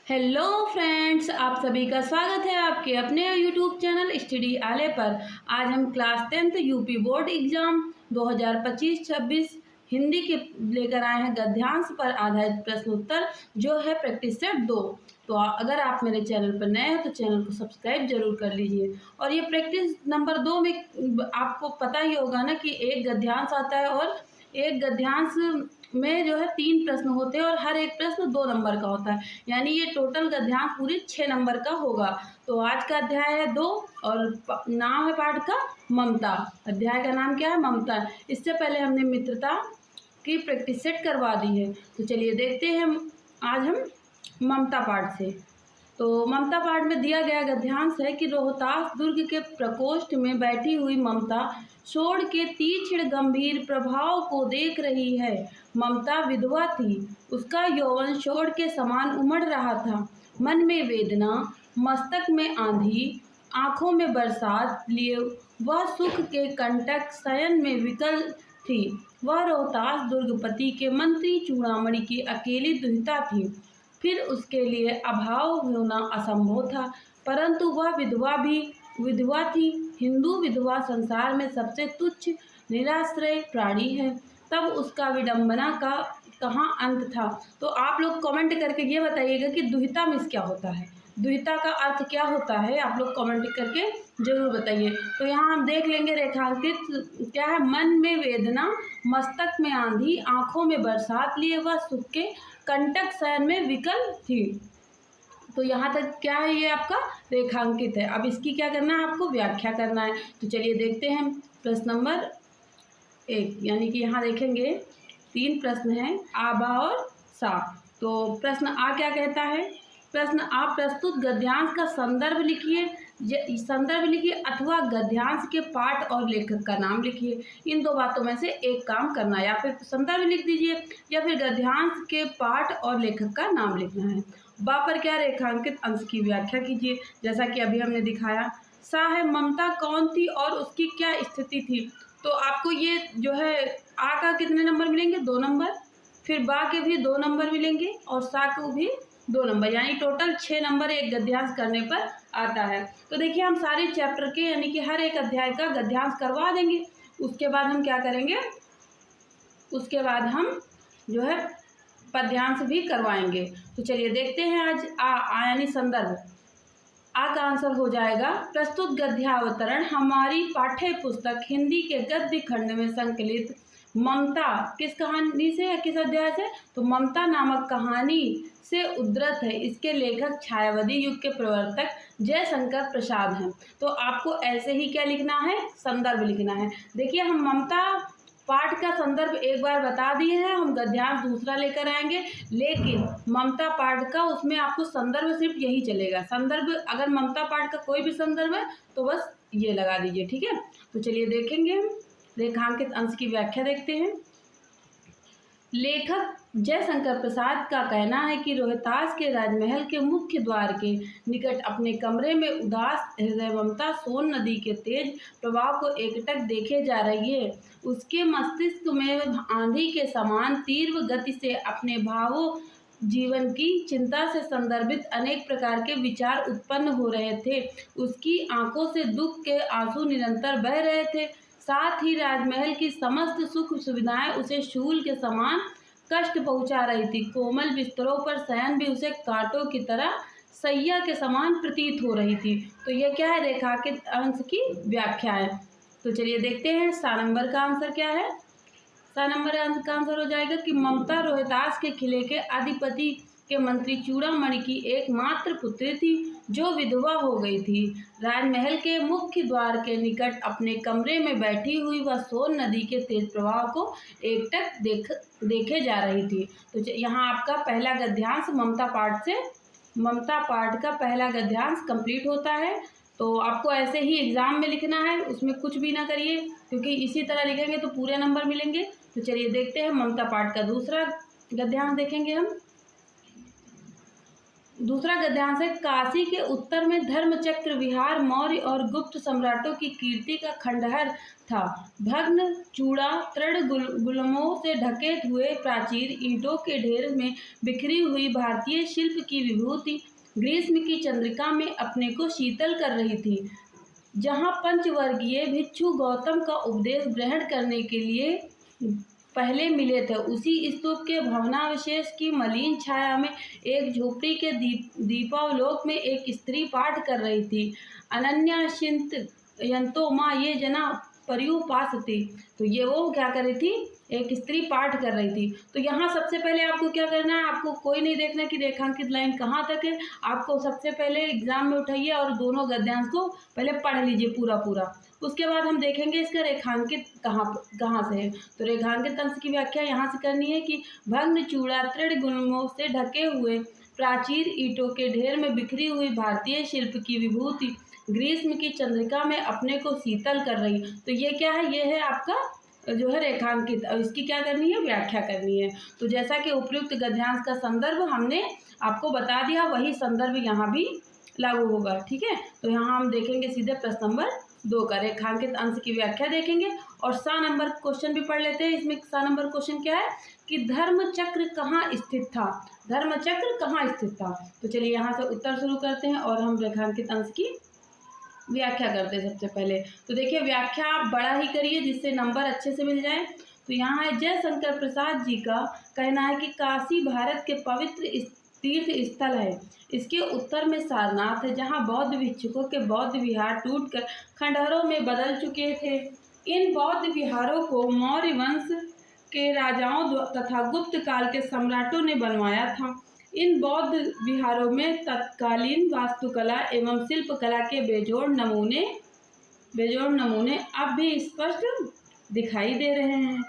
Hello friends, आप सभी का स्वागत है आपके अपने यूट्यूब चैनल स्टडी आले पर। आज हम class 10th UP board exam 2025-26 Hindi के लेकर आए हैं गद्यांश पर आधारित प्रश्न उत्तर, जो है प्रैक्टिस सेट 2। तो अगर आप मेरे चैनल पर नए हैं तो चैनल को सब्सक्राइब जरूर कर लीजिए। और ये प्रैक्टिस नंबर 2 में आपको पता ही होगा ना कि एक गद्यांश आता है और एक गद्यांश में जो है 3 प्रश्न होते हैं और हर एक प्रश्न 2 नंबर का होता है, यानी ये टोटल गद्यांश पूरी 6 नंबर का होगा। तो आज का अध्याय है 2 और नाम है पाठ का ममता। अध्याय का नाम क्या है? ममता। इससे पहले हमने मित्रता की प्रैक्टिस सेट करवा दी है, तो चलिए देखते हैं आज हम ममता पाठ से। तो ममता पाठ में दिया गया गद्यांश है कि रोहतास दुर्ग के प्रकोष्ठ में बैठी हुई ममता शोर के तीक्ष्ण गंभीर प्रभाव को देख रही है। ममता विधवा थी, उसका यौवन शोर के समान उमड़ रहा था। मन में वेदना, मस्तक में आंधी, आंखों में बरसात लिए वह सुख के कंटक शयन में विकल थी। वह रोहतास दुर्गपति के मंत्री चूड़ामणि की अकेली दुहिता थी, फिर उसके लिए अभाव होना असंभव था, परंतु वह विधवा थी। हिंदू विधवा संसार में सबसे तुच्छ निराश्रय प्राणी है। तब उसका विडंबना का कहाँ अंत था? तो आप लोग कमेंट करके ये बताइएगा कि दुहिता मीन्स क्या होता है, दुहिता का अर्थ क्या होता है, आप लोग कमेंट करके जरूर बताइए। तो यहाँ हम देख लेंगे रेखांकित क्या है। मन में वेदना, मस्तक में आंधी, आंखों में बरसात लिए वह सुख के कंटक शयन में विकल थी। तो यहाँ तक क्या है, ये आपका रेखांकित है। अब इसकी क्या करना है, आपको व्याख्या करना है। तो चलिए देखते हैं प्रश्न नंबर 1, यानी कि यहाँ देखेंगे 3 प्रश्न हैं, आ, बा और सा। तो प्रश्न आ क्या कहता है? प्रश्न आ, प्रस्तुत गद्यांश का संदर्भ लिखिए। अथवा गद्यांश के पाठ और लेखक का नाम लिखिए। इन 2 बातों में से एक काम करना है, या फिर संदर्भ लिख दीजिए या फिर गद्यांश के पाठ और लेखक का नाम लिखना है। बा पर क्या, रेखांकित अंश की व्याख्या कीजिए, जैसा कि अभी हमने दिखाया। सा है, ममता कौन थी और उसकी क्या स्थिति थी। तो आपको ये जो है आ का कितने नंबर मिलेंगे? 2 नंबर। फिर बा के भी 2 नंबर मिलेंगे और सा को भी 2 नंबर, यानी टोटल 6 नंबर एक गद्यांश करने पर आता है। तो देखिए हम सारे चैप्टर के यानी कि हर एक अध्याय का गद्यांश करवा देंगे। उसके बाद हम क्या करेंगे, उसके बाद हम जो है पद्यांश भी करवाएंगे। तो चलिए देखते हैं आज आ यानी संदर्भ। आ का आंसर हो जाएगा प्रस्तुत गद्यावतरण हमारी पाठ्य पुस्तक हिंदी के गद्य खंड में संकलित ममता किस कहानी से या किस अध्याय से? तो ममता नामक कहानी से उद्धृत है। इसके लेखक छायावादी युग के प्रवर्तक जयशंकर प्रसाद हैं। तो आपको ऐसे ही क्या लिखना है, संदर्भ लिखना है। देखिए हम ममता पाठ का संदर्भ एक बार बता दिए हैं, हम गद्यांश दूसरा लेकर आएंगे, लेकिन ममता पाठ का उसमें आपको संदर्भ सिर्फ यही चलेगा। संदर्भ अगर ममता पाठ का कोई भी संदर्भ है तो बस ये लगा दीजिए, ठीक है। तो चलिए देखेंगे हम रेखांकित अंश की व्याख्या देखते हैं। लेखक जयशंकर प्रसाद का कहना है कि रोहतास के राजमहल के मुख्य द्वार के निकट अपने कमरे में उदास हृदय ममता सोन नदी के तेज प्रवाह को एकटक देखे जा रही है। उसके मस्तिष्क में आंधी के समान तीव्र गति से अपने भावों, जीवन की चिंता से संदर्भित अनेक प्रकार के विचार उत्पन्न हो रहे थे। उसकी आंखों से दुख के आंसू निरंतर बह रहे थे। साथ ही राजमहल की समस्त सुख सुविधाएं उसे शूल के समान कष्ट पहुंचा रही थी। कोमल बिस्तरों पर शयन भी उसे कांटों की तरह सैया के समान प्रतीत हो रही थी। तो यह क्या है, रेखांकित अंश की व्याख्या है। तो चलिए देखते हैं सा नंबर का आंसर क्या है। सा नंबर अंश का आंसर हो जाएगा कि ममता रोहतास के किले के अधिपति के मंत्री चूड़ामणि की एकमात्र पुत्री थी, जो विधवा हो गई थी। राजमहल के मुख्य द्वार के निकट अपने कमरे में बैठी हुई वह सोन नदी के तेज प्रवाह को एकटक देखे जा रही थी। तो यहाँ आपका पहला गद्यांश ममता पाठ का पहला गद्यांश कंप्लीट होता है। तो आपको ऐसे ही एग्जाम में लिखना है, उसमें कुछ भी ना करिए, क्योंकि इसी तरह लिखेंगे तो पूरे नंबर मिलेंगे। तो चलिए देखते हैं ममता पाठ का दूसरा गद्यांश देखेंगे हम। दूसरा गद्यांश है, काशी के उत्तर में धर्मचक्र विहार मौर्य और गुप्त सम्राटों की कीर्ति का खंडहर था। भग्न चूड़ा तृण गुल्मों से ढके हुए प्राचीर ईंटों के ढेर में बिखरी हुई भारतीय शिल्प की विभूति ग्रीष्म की चंद्रिका में अपने को शीतल कर रही थी। जहाँ पंचवर्गीय भिक्षु गौतम का उपदेश ग्रहण करने के लिए पहले मिले थे, उसी स्तूप के भवनावशेष की मलिन छाया में एक झोपड़ी के दीपावलोक में एक स्त्री पाठ कर रही थी। अनन्या चिंत यंतो माँ ये जना पर्युपासते। तो ये वो क्या कर रही थी, एक स्त्री पाठ कर रही थी। तो यहाँ सबसे पहले आपको क्या करना है, आपको कोई नहीं देखना कि रेखांकित लाइन कहाँ तक है। आपको सबसे पहले एग्जाम में उठाइए और दोनों गद्यांश को पहले पढ़ लीजिए पूरा पूरा। उसके बाद हम देखेंगे इसका रेखांकित कहाँ से है। तो रेखांकित अंश की व्याख्या यहाँ से करनी है कि भग्न चूड़ा तृण गुल्मों से ढके हुए प्राचीर ईंटों के ढेर में बिखरी हुई भारतीय शिल्प की विभूति ग्रीष्म की चंद्रिका में अपने को शीतल कर रही। तो ये क्या है, ये है आपका जो है रेखांकित, और इसकी क्या करनी है, व्याख्या करनी है। तो जैसा कि उपयुक्त गद्यांश का संदर्भ हमने आपको बता दिया, वही संदर्भ यहाँ भी लागू होगा। ठीक है, तो यहाँ हम देखेंगे सीधे प्रश्न नंबर 2 का रेखांकित अंश की व्याख्या देखेंगे और 7 नंबर क्वेश्चन भी पढ़ लेते हैं। इसमें 7 नंबर क्वेश्चन क्या है कि धर्मचक्र कहाँ स्थित था, धर्मचक्र कहाँ स्थित था। तो चलिए यहाँ से उत्तर शुरू करते हैं और हम रेखांकित अंश की व्याख्या करते हैं। सबसे पहले तो देखिए व्याख्या आप बड़ा ही करिए जिससे नंबर अच्छे से मिल जाए। तो यहाँ है जयशंकर प्रसाद जी का कहना है कि काशी भारत के पवित्र तीर्थ स्थल है। इसके उत्तर में सारनाथ है, जहाँ बौद्ध भिक्षुकों के बौद्ध विहार टूटकर खंडहरों में बदल चुके थे। इन बौद्ध विहारों को मौर्य वंश के राजाओं तथा गुप्त काल के सम्राटों ने बनवाया था। इन बौद्ध विहारों में तत्कालीन वास्तुकला एवं शिल्पकला के बेजोड़ नमूने अब भी स्पष्ट दिखाई दे रहे हैं,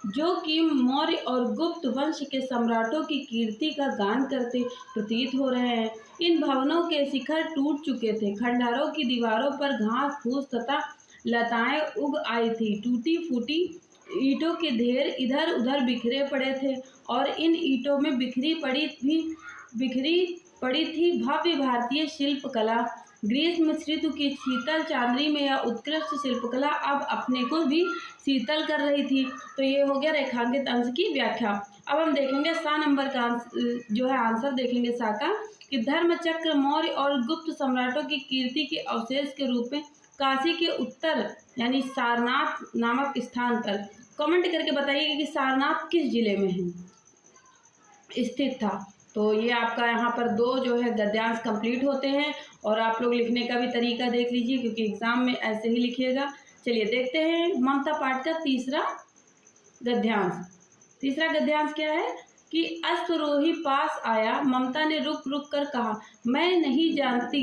जो कि मौर्य और गुप्त वंश के सम्राटों की कीर्ति का गान करते प्रतीत हो रहे हैं। इन भवनों के शिखर टूट चुके थे, खंडहरों की दीवारों पर घास फूस तथा लताएं उग आई थी। टूटी फूटी ईंटों के ढेर इधर उधर बिखरे पड़े थे और इन ईंटों में बिखरी पड़ी थी भव्य भारतीय शिल्पकला। ग्रीष्म ऋतु की शीतल चांदनी में यह उत्कृष्ट शिल्पकला अब अपने को भी शीतल कर रही थी। तो ये हो गया रेखांकित अंश की व्याख्या। अब हम देखेंगे 7 नंबर का जो है आंसर देखेंगे सा का कि धर्मचक्र मौर्य और गुप्त सम्राटों की कीर्ति के अवशेष के रूप में काशी के उत्तर यानी सारनाथ नामक स्थान पर, कमेंट करके बताइए कि सारनाथ किस जिले में है स्थित था। तो ये आपका यहाँ पर 2 जो है गद्यांश कंप्लीट होते हैं और आप लोग लिखने का भी तरीका देख लीजिए क्योंकि एग्जाम में ऐसे ही लिखिएगा। चलिए देखते हैं ममता पाठ का तीसरा गद्यांश। तीसरा गद्यांश क्या है कि अश्वरोही पास आया, ममता ने रुक रुक कर कहा, मैं नहीं जानती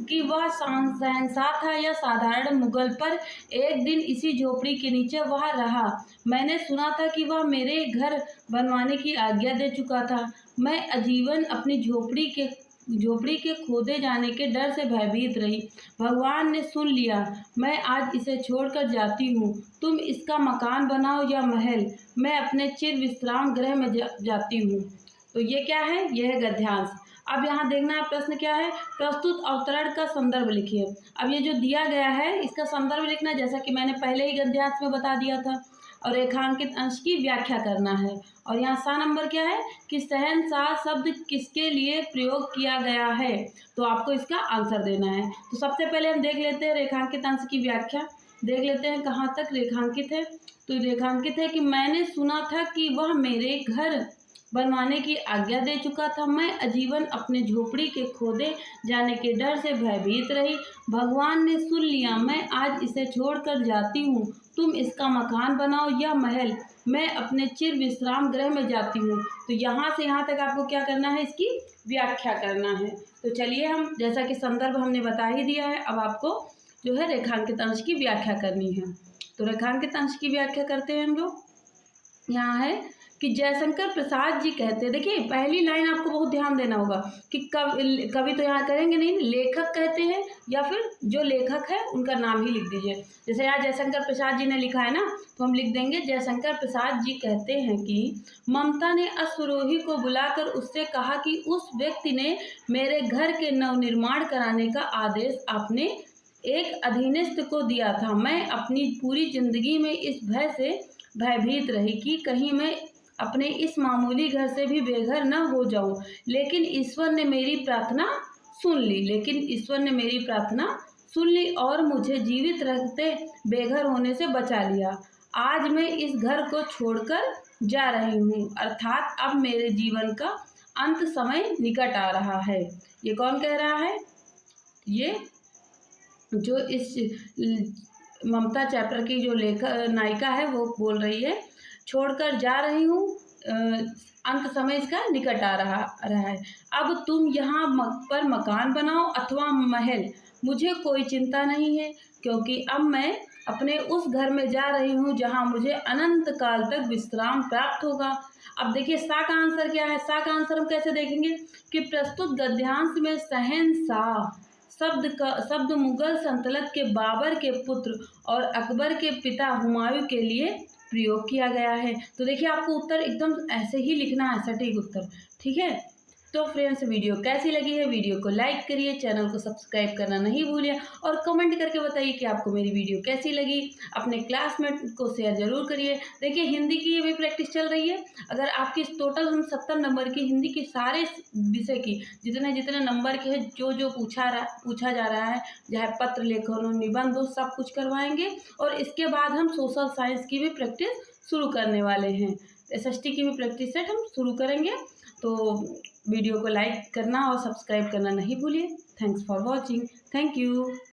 कि वह शहंशाह था या साधारण मुगल, पर एक दिन इसी झोपड़ी के नीचे वह रहा। मैंने सुना था कि वह मेरे घर बनवाने की आज्ञा दे चुका था। मैं आजीवन अपनी झोपड़ी के खोदे जाने के डर से भयभीत रही। भगवान ने सुन लिया, मैं आज इसे छोड़कर जाती हूँ। तुम इसका मकान बनाओ या महल, मैं अपने चिर विश्राम गृह में जाती हूँ। तो ये क्या है, यह है गद्यांश। अब यहाँ देखना है प्रश्न क्या है, प्रस्तुत अवतरण का संदर्भ लिखिए। अब ये जो दिया गया है इसका संदर्भ लिखना है, जैसा कि मैंने पहले ही गद्यांश में बता दिया था, और रेखांकित अंश की व्याख्या करना है। और यहाँ 7 नंबर क्या है कि शहंशाह शब्द किसके लिए प्रयोग किया गया है, तो आपको इसका आंसर देना है। तो सबसे पहले हम देख लेते हैं रेखांकित अंश की व्याख्या, देख लेते हैं कहाँ तक रेखांकित है। तो रेखांकित है कि मैंने सुना था कि वह मेरे घर बनवाने की आज्ञा दे चुका था। मैं आजीवन अपने झोपड़ी के खोदे जाने के डर से भयभीत रही। भगवान ने सुन लिया, मैं आज इसे छोड़कर जाती हूँ। तुम इसका मकान बनाओ या महल, मैं अपने चिर विश्राम गृह में जाती हूँ। तो यहाँ से यहाँ तक आपको क्या करना है, इसकी व्याख्या करना है। तो चलिए हम, जैसा कि संदर्भ हमने बता ही दिया है, अब आपको जो है रेखांकित अंश की व्याख्या करनी है। तो रेखांकित अंश की व्याख्या करते हैं हम लोग। यहाँ है कि जयशंकर प्रसाद जी कहते, देखिए पहली लाइन आपको बहुत ध्यान देना होगा कि कवि तो यहाँ करेंगे नहीं, लेखक कहते हैं या फिर जो लेखक है उनका नाम ही लिख दीजिए। जैसे यहाँ जयशंकर प्रसाद जी ने लिखा है ना, तो हम लिख देंगे जयशंकर प्रसाद जी कहते हैं कि ममता ने अश्वरोही को बुलाकर उससे कहा कि उस व्यक्ति ने मेरे घर के नवनिर्माण कराने का आदेश आपने एक अधीनस्थ को दिया था। मैं अपनी पूरी जिंदगी में इस भय से भयभीत रही कि कहीं मैं अपने इस मामूली घर से भी बेघर न हो जाऊं, लेकिन ईश्वर ने मेरी प्रार्थना सुन ली और मुझे जीवित रहते बेघर होने से बचा लिया। आज मैं इस घर को छोड़कर जा रही हूँ, अर्थात अब मेरे जीवन का अंत समय निकट आ रहा है। ये कौन कह रहा है? ये जो इस ममता चैप्टर की जो नायिका है वो बोल रही है, छोड़कर जा रही हूँ, अंत समय इसका निकट आ रहा है। अब तुम यहाँ पर मकान बनाओ अथवा महल, मुझे कोई चिंता नहीं है, क्योंकि अब मैं अपने उस घर में जा रही हूँ जहाँ मुझे अनंत काल तक विश्राम प्राप्त होगा। अब देखिए सा का आंसर क्या है? सा का आंसर हम कैसे देखेंगे कि प्रस्तुत गद्यांश में शहंशाह शब्द मुगल सल्तनत के बाबर के पुत्र और अकबर के पिता हुमायूं के लिए प्रयोग किया गया है। तो देखिए आपको उत्तर एकदम ऐसे ही लिखना है, सटीक उत्तर। ठीक है, तो फ्रेंड्स वीडियो कैसी लगी है? वीडियो को लाइक करिए, चैनल को सब्सक्राइब करना नहीं भूलिए और कमेंट करके बताइए कि आपको मेरी वीडियो कैसी लगी। अपने क्लासमेट को शेयर जरूर करिए। देखिए हिंदी की भी प्रैक्टिस चल रही है। अगर आपकी टोटल हम 70 नंबर की हिंदी के सारे विषय की जितने नंबर के हैं, जो पूछा जा रहा है, चाहे पत्र लेखन निबंध हो, सब कुछ करवाएंगे। और इसके बाद हम सोशल साइंस की भी प्रैक्टिस शुरू करने वाले हैं। SST की भी प्रैक्टिस सेट हम शुरू करेंगे। तो वीडियो को लाइक करना और सब्सक्राइब करना नहीं भूलिए। Thanks for watching. Thank you.